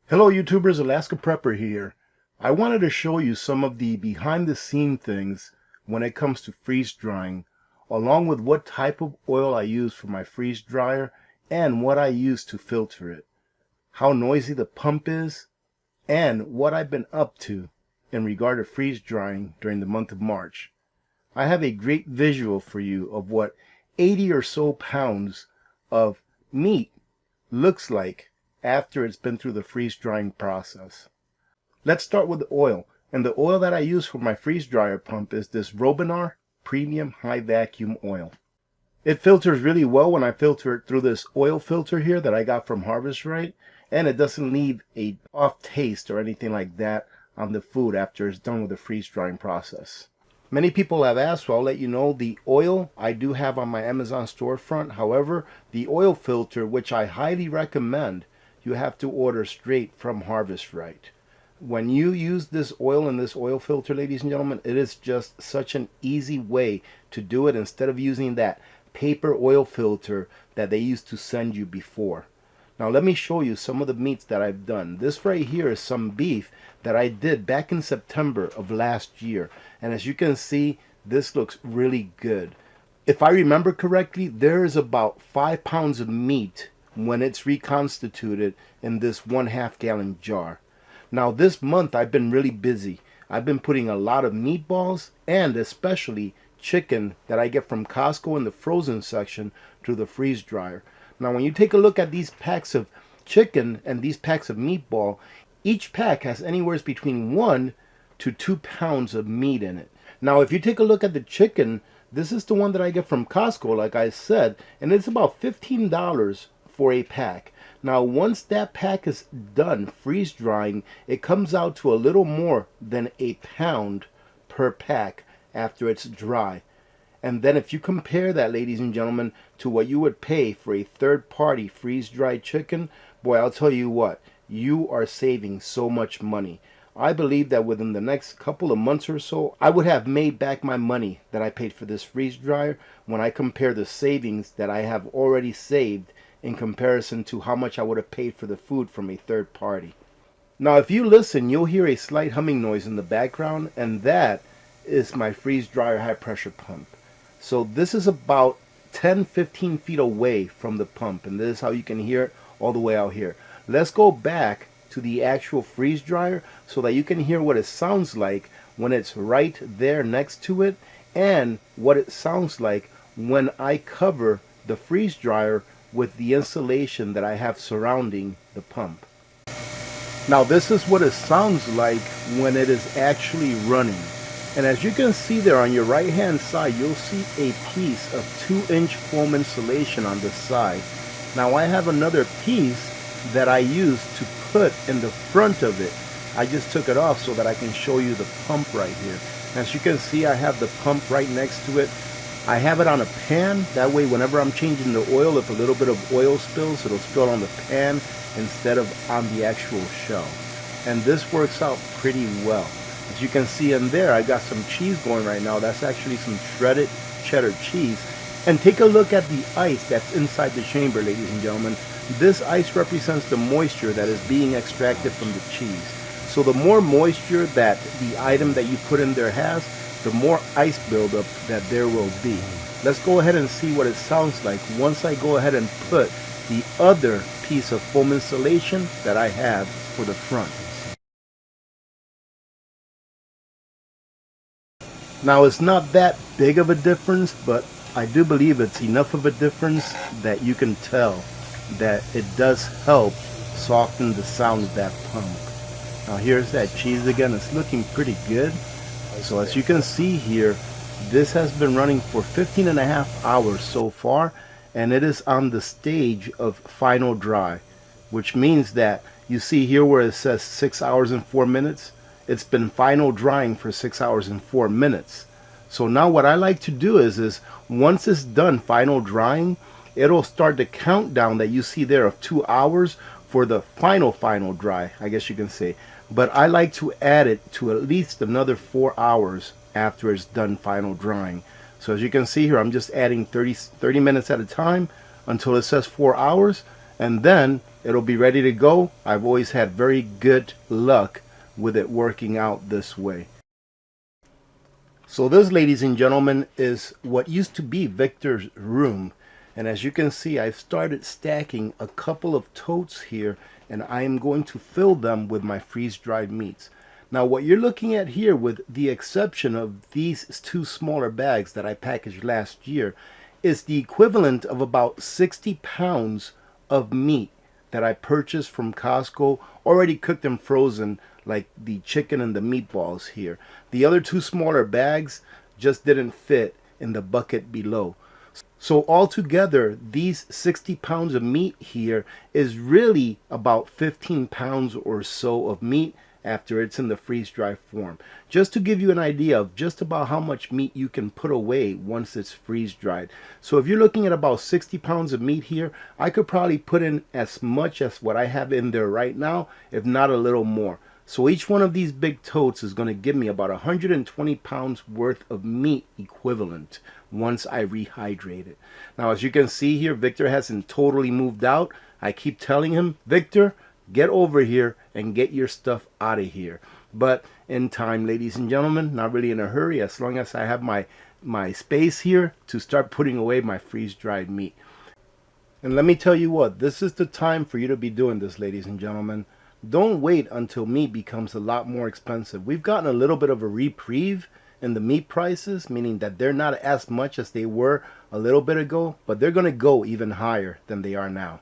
Hello YouTubers, Alaska Prepper here. I wanted to show you some of the behind the scene things when it comes to freeze drying, along with what type of oil I use for my freeze dryer and what I use to filter it, how noisy the pump is, and what I've been up to in regard to freeze drying during the month of March. I have a great visual for you of what 80 or so pounds of meat looks like after it's been through the freeze drying process. Let's start with the oil. And the oil that I use for my freeze dryer pump is this Robinar Premium High Vacuum Oil. It filters really well when I filter it through this oil filter here that I got from Harvest Right, and it doesn't leave a off taste or anything like that on the food after it's done with the freeze drying process. Many people have asked, so I'll let you know, the oil I do have on my Amazon storefront. However, the oil filter, which I highly recommend, you have to order straight from Harvest Right. When you use this oil and this oil filter, ladies and gentlemen, it is just such an easy way to do it instead of using that paper oil filter that they used to send you before. Now let me show you some of the meats that I've done. This right here is some beef that I did back in September of last year. And as you can see, this looks really good. If I remember correctly, there is about 5 pounds of meat when it's reconstituted in this 1/2 gallon jar. Now this month I've been really busy. I've been putting a lot of meatballs and especially chicken that I get from Costco in the frozen section through the freeze dryer. Now when you take a look at these packs of chicken and these packs of meatball, each pack has anywhere between 1 to 2 pounds of meat in it. Now if you take a look at the chicken, this is the one that I get from Costco, like I said, and it's about $15 for a pack. Now once that pack is done freeze drying, it comes out to a little more than a pound per pack after it's dry. And then if you compare that, ladies and gentlemen, to what you would pay for a third-party freeze-dried chicken, boy, I'll tell you what, you are saving so much money. I believe that within the next couple of months or so, I would have made back my money that I paid for this freeze dryer when I compare the savings that I have already saved in comparison to how much I would have paid for the food from a third party. Now if you listen, you'll hear a slight humming noise in the background, and that is my freeze dryer high pressure pump. So this is about 10-15 feet away from the pump, and this is how you can hear it all the way out here. Let's go back to the actual freeze dryer so that you can hear what it sounds like when it's right there next to it, and what it sounds like when I cover the freeze dryer with the insulation that I have surrounding the pump. Now this is what it sounds like when it is actually running. And as you can see there on your right hand side, you'll see a piece of 2-inch foam insulation on the side. Now I have another piece that I use to put in the front of it. I just took it off so that I can show you the pump right here. As you can see, I have the pump right next to it. I have it on a pan. That way whenever I'm changing the oil, if a little bit of oil spills, it'll spill on the pan instead of on the actual shell. And this works out pretty well. As you can see in there, I got some cheese going right now. That's actually some shredded cheddar cheese. And take a look at the ice that's inside the chamber, ladies and gentlemen. This ice represents the moisture that is being extracted from the cheese. So the more moisture that the item that you put in there has, the more ice buildup that there will be. Let's go ahead and see what it sounds like once I go ahead and put the other piece of foam insulation that I have for the front. Now it's not that big of a difference, but I do believe it's enough of a difference that you can tell that it does help soften the sound of that pump. Now here's that cheese again. It's looking pretty good. So as you can see here, this has been running for 15.5 hours so far, and it is on the stage of final dry, which means that you see here where it says 6 hours and 4 minutes. It's been final drying for 6 hours and 4 minutes. So now what I like to do is once it's done final drying, it'll start the countdown that you see there of 2 hours for the final dry, I guess you can say. But I like to add it to at least another 4 hours after it's done final drying. So as you can see here, I'm just adding 30 minutes at a time until it says 4 hours, and then it'll be ready to go. I've always had very good luck with it working out this way. So this, ladies and gentlemen, is what used to be Victor's room. And as you can see, I've started stacking a couple of totes here, and I am going to fill them with my freeze-dried meats. Now what you're looking at here, with the exception of these two smaller bags that I packaged last year, is the equivalent of about 60 pounds of meat that I purchased from Costco, already cooked and frozen, like the chicken and the meatballs here. The other two smaller bags just didn't fit in the bucket below. So altogether, these 60 pounds of meat here is really about 15 pounds or so of meat after it's in the freeze-dried form. Just to give you an idea of just about how much meat you can put away once it's freeze-dried. So if you're looking at about 60 pounds of meat here, I could probably put in as much as what I have in there right now, if not a little more. So each one of these big totes is going to give me about 120 pounds worth of meat equivalent once I rehydrate it. Now, as you can see here, Victor hasn't totally moved out. I keep telling him, Victor, get over here and get your stuff out of here. But in time, ladies and gentlemen, not really in a hurry, as long as I have my space here to start putting away my freeze-dried meat. And let me tell you what, this is the time for you to be doing this, ladies and gentlemen. Don't wait until meat becomes a lot more expensive. We've gotten a little bit of a reprieve in the meat prices, meaning that they're not as much as they were a little bit ago, but they're going to go even higher than they are now.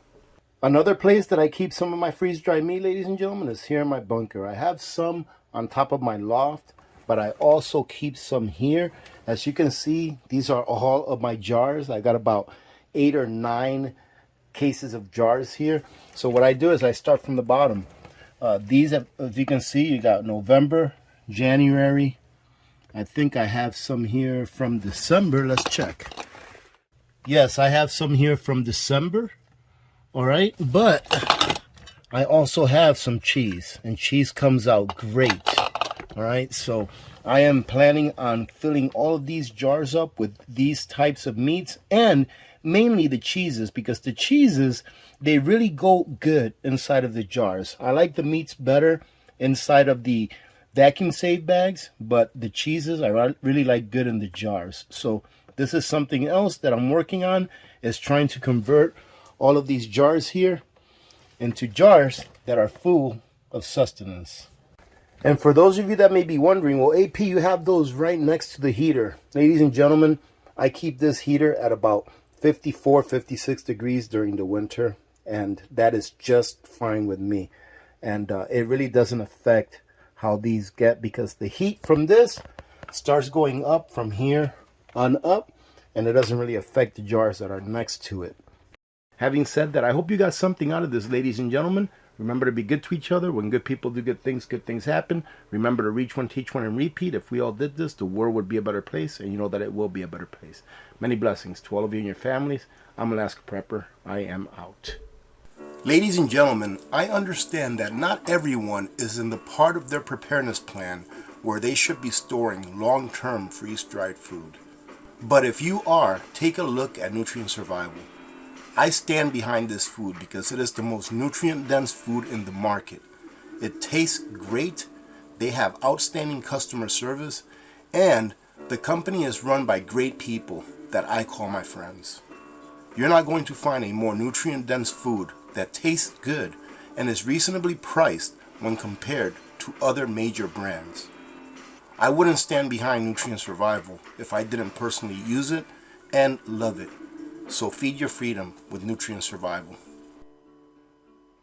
Another place that I keep some of my freeze-dried meat, ladies and gentlemen, is here in my bunker. I have some on top of my loft, but I also keep some here. As you can see, these are all of my jars. I got about 8 or 9 cases of jars here. So what I do is I start from the bottom. These, as you can see, you got November, January. I think I have some here from December. Let's check. Yes, I have some here from December. All right, but I also have some cheese, and cheese comes out great. All right, so I am planning on filling all of these jars up with these types of meats, and mainly the cheeses, because the cheeses, they really go good inside of the jars. I like the meats better inside of the vacuum safe bags, but the cheeses I really like good in the jars. So this is something else that I'm working on, is trying to convert all of these jars here into jars that are full of sustenance. And for those of you that may be wondering, well, AP, you have those right next to the heater. Ladies and gentlemen, I keep this heater at about 54, 56 degrees during the winter, and that is just fine with me. And it really doesn't affect how these get, because the heat from this starts going up from here on up, and it doesn't really affect the jars that are next to it. Having said that, I hope you got something out of this, ladies and gentlemen. Remember to be good to each other. When good people do good things happen. Remember to reach one, teach one, and repeat. If we all did this, the world would be a better place, and you know that it will be a better place. Many blessings to all of you and your families. I'm Alaska Prepper. I am out. Ladies and gentlemen, I understand that not everyone is in the part of their preparedness plan where they should be storing long-term freeze-dried food. But if you are, take a look at Nutrient Survival. I stand behind this food because it is the most nutrient-dense food in the market. It tastes great, they have outstanding customer service, and the company is run by great people that I call my friends. You're not going to find a more nutrient-dense food that tastes good and is reasonably priced when compared to other major brands. I wouldn't stand behind Nutrient Survival if I didn't personally use it and love it. So feed your freedom with Nutrient Survival.